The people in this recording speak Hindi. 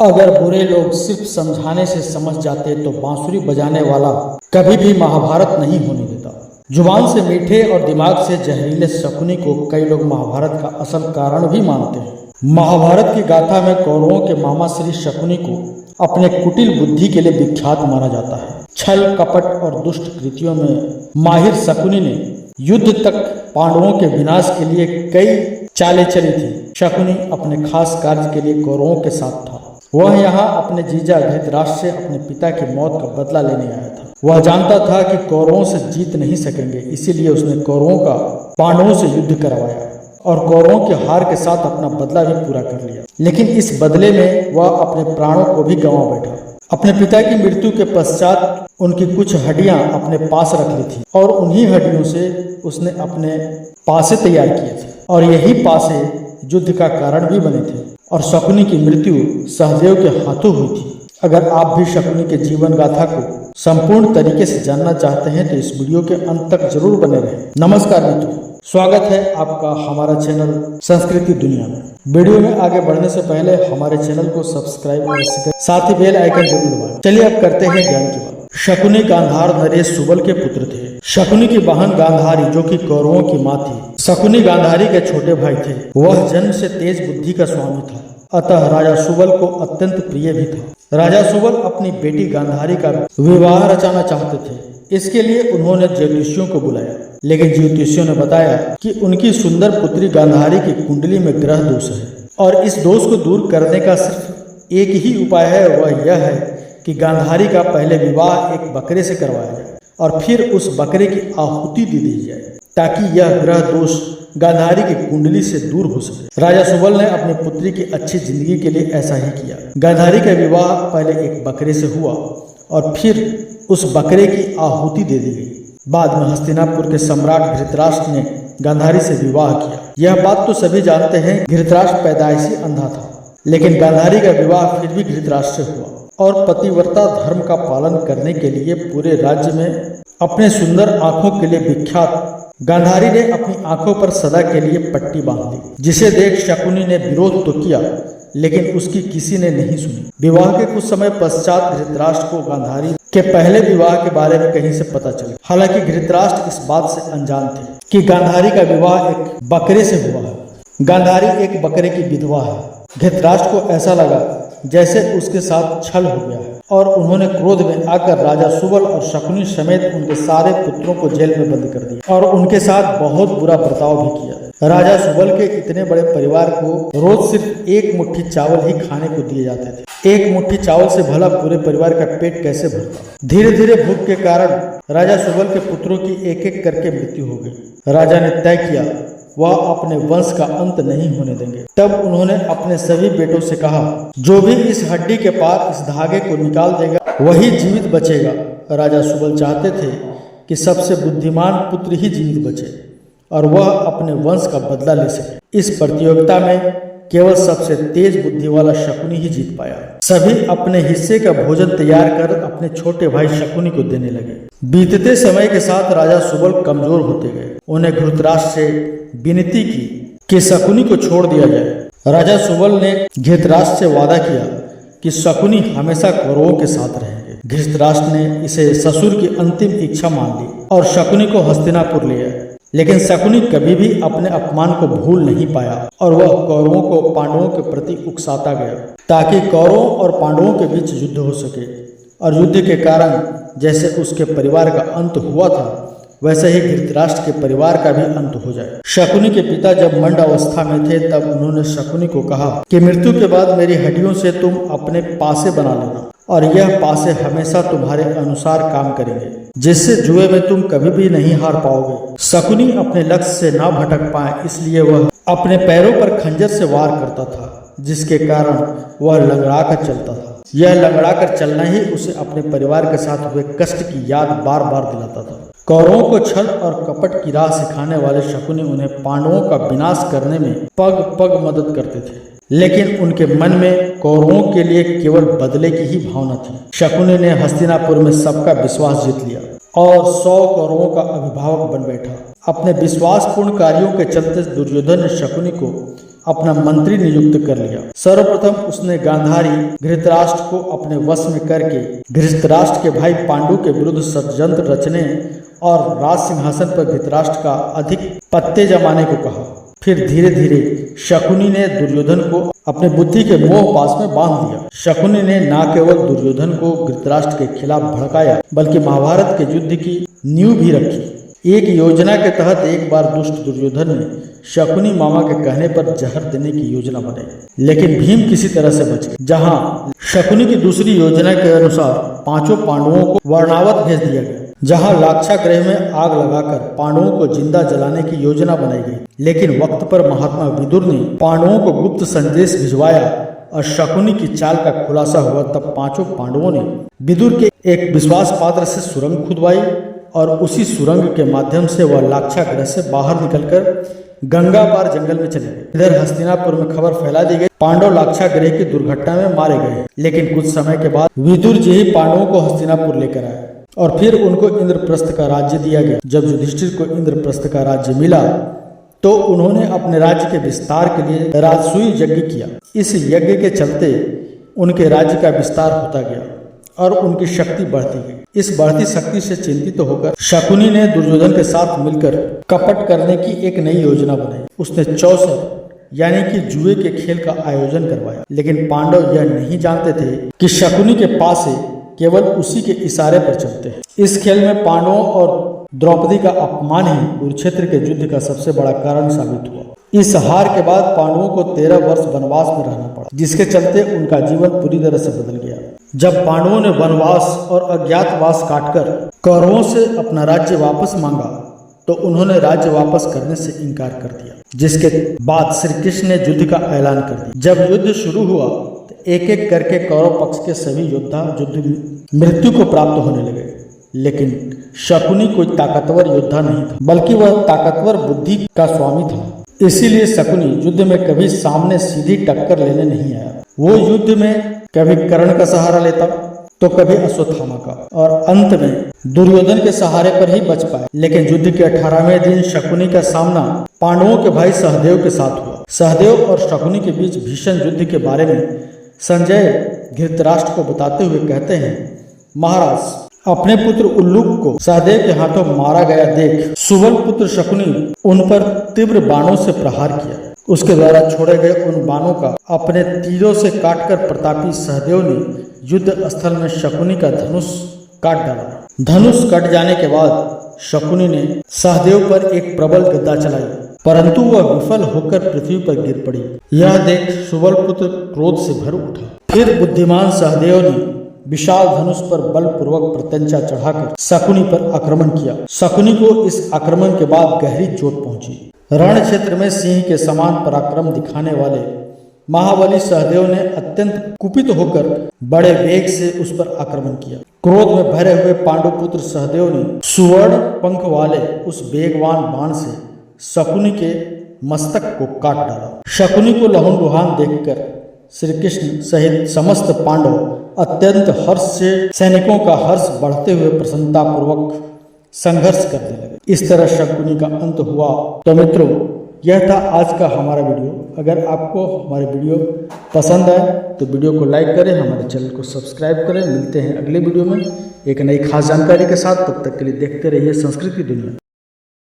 अगर बुरे लोग सिर्फ समझाने से समझ जाते तो बांसुरी बजाने वाला कभी भी महाभारत नहीं होने देता। जुबान से मीठे और दिमाग से जहरीले शकुनी को कई लोग महाभारत का असल कारण भी मानते हैं। महाभारत की गाथा में कौरवों के मामा श्री शकुनी को अपने कुटिल बुद्धि के लिए विख्यात माना जाता है। छल कपट और दुष्ट कृतियों में माहिर शकुनी ने युद्ध तक पांडवों के विनाश के लिए कई चालें चली थी। शकुनी अपने खास कार्य के लिए कौरवों के साथ था। वह यहाँ अपने जीजा धृतराष्ट्र से अपने पिता की मौत का बदला लेने आया था। वह जानता था कि कौरवों से जीत नहीं सकेंगे, इसीलिए उसने कौरवों का पांडवों से युद्ध करवाया और कौरवों की हार के साथ अपना बदला भी पूरा कर लिया। लेकिन इस बदले में वह अपने प्राणों को भी गंवा बैठा। अपने पिता की मृत्यु के पश्चात उनकी कुछ हड्डियां अपने पास रख ली थी और उन्हीं हड्डियों से उसने अपने पासे तैयार किए थे और यही पासे युद्ध का कारण भी बने थे और शकुनी की मृत्यु सहदेव के हाथों हुई थी। अगर आप भी शकुनी के जीवन गाथा को संपूर्ण तरीके से जानना चाहते हैं तो इस वीडियो के अंत तक जरूर बने रहें। नमस्कार मित्रों, स्वागत है आपका हमारा चैनल संस्कृति दुनिया में। वीडियो में आगे बढ़ने से पहले हमारे चैनल को सब्सक्राइब अवश्य करें, साथ ही बेल आइकन जरूर दबाएं। चलिए अब करते हैं ज्ञान की बात। शकुनी गांधार नरेश सुबल के पुत्र थे। शकुनी की बहन गांधारी जो कि कौरवों की माँ थी। शकुनी गांधारी के छोटे भाई थे। वह जन्म से तेज बुद्धि का स्वामी था, अतः राजा सुबल को अत्यंत प्रिय भी था। राजा सुबल अपनी बेटी गांधारी का विवाह रचाना चाहते थे। इसके लिए उन्होंने ज्योतिषियों को बुलाया, लेकिन ज्योतिषियों ने बताया कि उनकी सुंदर पुत्री गांधारी की कुंडली में ग्रह दोष है और इस दोष को दूर करने का सिर्फ एक ही उपाय है, वह यह है कि गांधारी का पहले विवाह एक बकरे से करवाया जाए और फिर उस बकरे की आहुति दे दी जाए ताकि यह ग्रह दोष गांधारी की कुंडली से दूर हो सके। राजा सुबल ने अपनी पुत्री की अच्छी जिंदगी के लिए ऐसा ही किया। गांधारी का विवाह पहले एक बकरे से हुआ और फिर उस बकरे की आहुति दे दी गई। बाद में हस्तिनापुर के सम्राट धृतराष्ट्र ने गांधारी से विवाह किया। यह बात तो सभी जानते हैं, धृतराष्ट्र पैदाइशी अंधा था, लेकिन गांधारी का विवाह फिर भी धृतराष्ट्र से हुआ और पतिव्रता धर्म का पालन करने के लिए पूरे राज्य में अपने सुंदर आंखों के लिए विख्यात गांधारी ने अपनी आंखों पर सदा के लिए पट्टी बांध दी, जिसे देख शकुनी ने विरोध तो किया लेकिन उसकी किसी ने नहीं सुनी। विवाह के कुछ समय पश्चात धृतराष्ट्र को गांधारी के पहले विवाह के बारे में कहीं से पता चला। हालांकि धृतराष्ट्र इस बात से अनजान थे कि गांधारी का विवाह एक बकरे से हुआ है। गांधारी एक बकरे की विधवा है। धृतराष्ट्र को ऐसा लगा जैसे उसके साथ छल हो गया है और उन्होंने क्रोध में आकर राजा सुबल और शकुनी समेत उनके सारे पुत्रों को जेल में बंद कर दिया और उनके साथ बहुत बुरा बर्ताव भी किया। राजा सुबल के इतने बड़े परिवार को रोज सिर्फ एक मुट्ठी चावल ही खाने को दिए जाते थे। एक मुट्ठी चावल से भला पूरे परिवार का पेट कैसे भरता। धीरे धीरे भूख के कारण राजा सुबल के पुत्रों की एक एक करके मृत्यु हो गई। राजा ने तय किया वह अपने वंश का अंत नहीं होने देंगे। तब उन्होंने अपने सभी बेटों से कहा, जो भी इस हड्डी के पार इस धागे को निकाल देगा वही जीवित बचेगा। राजा सुबल चाहते थे कि सबसे बुद्धिमान पुत्र ही जीवित बचे और वह अपने वंश का बदला ले सके। इस प्रतियोगिता में केवल सबसे तेज बुद्धि वाला शकुनी ही जीत पाया। सभी अपने हिस्से का भोजन तैयार कर अपने छोटे भाई शकुनी को देने लगे। बीतते समय के साथ राजा सुबल कमजोर होते गए। उन्हें धृतराष्ट्र से विनती की कि शकुनी को छोड़ दिया जाए। राजा सुबल ने धृतराष्ट्र से वादा किया कि शकुनी हमेशा कौरवों के साथ रहेंगे। धृतराष्ट्र ने इसे ससुर की अंतिम इच्छा मान ली और शकुनी को हस्तिनापुर ले आए। लेकिन शकुनी कभी भी अपने अपमान को भूल नहीं पाया और वह कौरवों को पांडवों के प्रति उकसाता गया ताकि कौरवों और पांडवों के बीच युद्ध हो सके और युद्ध के कारण जैसे उसके परिवार का अंत हुआ था वैसे ही धृतराष्ट्र के परिवार का भी अंत हो जाए। शकुनी के पिता जब मंड अवस्था में थे तब उन्होंने शकुनी को कहा कि मृत्यु के बाद मेरी हड्डियों से तुम अपने पासे बना लेना और यह पासे हमेशा तुम्हारे अनुसार काम करेंगे, जिससे जुए में तुम कभी भी नहीं हार पाओगे। शकुनी अपने लक्ष्य से ना भटक पाए, इसलिए वह अपने पैरों पर खंजर से वार करता था, जिसके कारण वह लंगड़ा कर चलता था। यह लंगड़ा कर चलना ही उसे अपने परिवार के साथ हुए कष्ट की याद बार बार दिलाता था। कौरवों को छल और कपट की राह सिखाने वाले शकुनी उन्हें पांडवों का विनाश करने में पग पग मदद करते थे, लेकिन उनके मन में कौरवों के लिए केवल बदले की ही भावना थी। शकुनी ने हस्तिनापुर में सबका विश्वास जीत लिया और 100 कौरवों का अभिभावक बन बैठा। अपने विश्वासपूर्ण कार्यों के चलते दुर्योधन ने शकुनी को अपना मंत्री नियुक्त कर लिया। सर्वप्रथम उसने गांधारी धृतराष्ट्र को अपने वश में करके धृतराष्ट्र के भाई पांडु के विरुद्ध षड्यंत्र रचने और राज सिंहासन पर धृतराष्ट्र का अधिक पत्ते जमाने को कहा। फिर धीरे धीरे शकुनी ने दुर्योधन को अपने बुद्धि के मोह पास में बांध दिया। शकुनी ने न केवल दुर्योधन को धृतराष्ट्र के खिलाफ भड़काया बल्कि महाभारत के युद्ध की नींव भी रखी। एक योजना के तहत एक बार दुष्ट दुर्योधन ने शकुनी मामा के कहने पर जहर देने की योजना बनाई, लेकिन भीम किसी तरह से बच गए। जहां शकुनी की दूसरी योजना के अनुसार 5 पांडवों को वर्णावत भेज दिया गया, जहां लाक्षागृह में आग लगाकर पांडवों को जिंदा जलाने की योजना बनाई गई, लेकिन वक्त पर महात्मा विदुर ने पांडवों को गुप्त संदेश भिजवाया और शकुनी की चाल का खुलासा हुआ। तब 5 पांडवों ने विदुर के एक विश्वास पात्र से सुरंग खुदवाई और उसी सुरंग के माध्यम से वह लाक्षागृह से बाहर निकलकर गंगा पार जंगल में चले गए। इधर हस्तिनापुर में खबर फैला दी गई, पांडव लाक्षागृह की दुर्घटना में मारे गए। लेकिन कुछ समय के बाद विदुर जी ही पांडवों को हस्तिनापुर लेकर आए और फिर उनको इंद्रप्रस्थ का राज्य दिया गया। जब युधिष्ठिर को इंद्रप्रस्थ का राज्य मिला तो उन्होंने अपने राज्य के विस्तार के लिए राजसूय यज्ञ किया। इस यज्ञ के चलते उनके राज्य का विस्तार होता गया और उनकी शक्ति बढ़ती गई। इस बढ़ती शक्ति से चिंतित होकर शकुनी ने दुर्योधन के साथ मिलकर कपट करने की एक नई योजना बनाई। उसने चौसर यानी कि जुए के खेल का आयोजन करवाया, लेकिन पांडव यह नहीं जानते थे कि शकुनी के पास से केवल उसी के इशारे पर चलते हैं। इस खेल में पांडवों और द्रौपदी का अपमान ही कुरुक्षेत्र के युद्ध का सबसे बड़ा कारण साबित हुआ। इस हार के बाद पांडवों को 13 वर्ष वनवास में रहना पड़ा, जिसके चलते उनका जीवन पूरी तरह से बदल गया। जब पांडवों ने वनवास और अज्ञातवास काटकर कौरवों से अपना राज्य वापस मांगा तो उन्होंने राज्य वापस करने से इनकार कर दिया, जिसके बाद श्री कृष्ण ने युद्ध का ऐलान कर दिया। जब युद्ध शुरू हुआ तो एक एक करके कौरव पक्ष के सभी योद्धा युद्ध में मृत्यु को प्राप्त होने लगे, लेकिन शकुनी कोई ताकतवर योद्धा नहीं था, बल्कि वह ताकतवर बुद्धि का स्वामी था। इसीलिए शकुनी युद्ध में कभी सामने सीधी टक्कर लेने नहीं आया। वो युद्ध में कभी कर्ण का सहारा लेता तो कभी अश्वत्थामा का, और अंत में दुर्योधन के सहारे पर ही बच पाए। लेकिन युद्ध के 18वें दिन शकुनी का सामना पांडवों के भाई सहदेव के साथ हुआ। सहदेव और शकुनी के बीच भीषण युद्ध के बारे में संजय धृतराष्ट्र को बताते हुए कहते हैं, महाराज, अपने पुत्र उल्लूक को सहदेव के हाथों मारा गया देख सुबल पुत्र शकुनी उन पर तीव्र बाणों से प्रहार किया। उसके द्वारा छोड़े गए उन बाणों का अपने तीरों से काटकर प्रतापी सहदेव ने युद्ध स्थल में शकुनी का धनुष काट डाला। धनुष कट जाने के बाद शकुनी ने सहदेव पर एक प्रबल गदा चलाई, परंतु वह विफल होकर पृथ्वी पर गिर पड़ी। यह देख सुबल पुत्र क्रोध से भर उठा। फिर बुद्धिमान सहदेव ने विशाल धनुष पर बलपूर्वक प्रत्यंचा चढ़ाकर शकुनी पर आक्रमण किया। शकुनी को इस आक्रमण के बाद गहरी चोट पहुंची। रण क्षेत्र में सिंह के समान पराक्रम दिखाने वाले महाबली सहदेव ने अत्यंत कुपित होकर बड़े वेग से उस पर आक्रमण किया। क्रोध में भरे हुए पांडुपुत्र सहदेव ने सुवर्ण पंख वाले उस वेगवान बाण से शकुनी के मस्तक को काट डाला। शकुनी को लहूलुहान देखकर श्री कृष्ण सहित समस्त पांडव अत्यंत हर्ष से सैनिकों का हर्ष बढ़ते हुए प्रसन्नता पूर्वक संघर्ष करने लगे। इस तरह शकुनी का अंत हुआ। तो मित्रों, यह था आज का हमारा वीडियो। अगर आपको हमारे वीडियो पसंद आए तो वीडियो को लाइक करें, हमारे चैनल को सब्सक्राइब करें। मिलते हैं अगले वीडियो में एक नई खास जानकारी के साथ। तब तक के लिए देखते रहिए संस्कृत की दुनिया।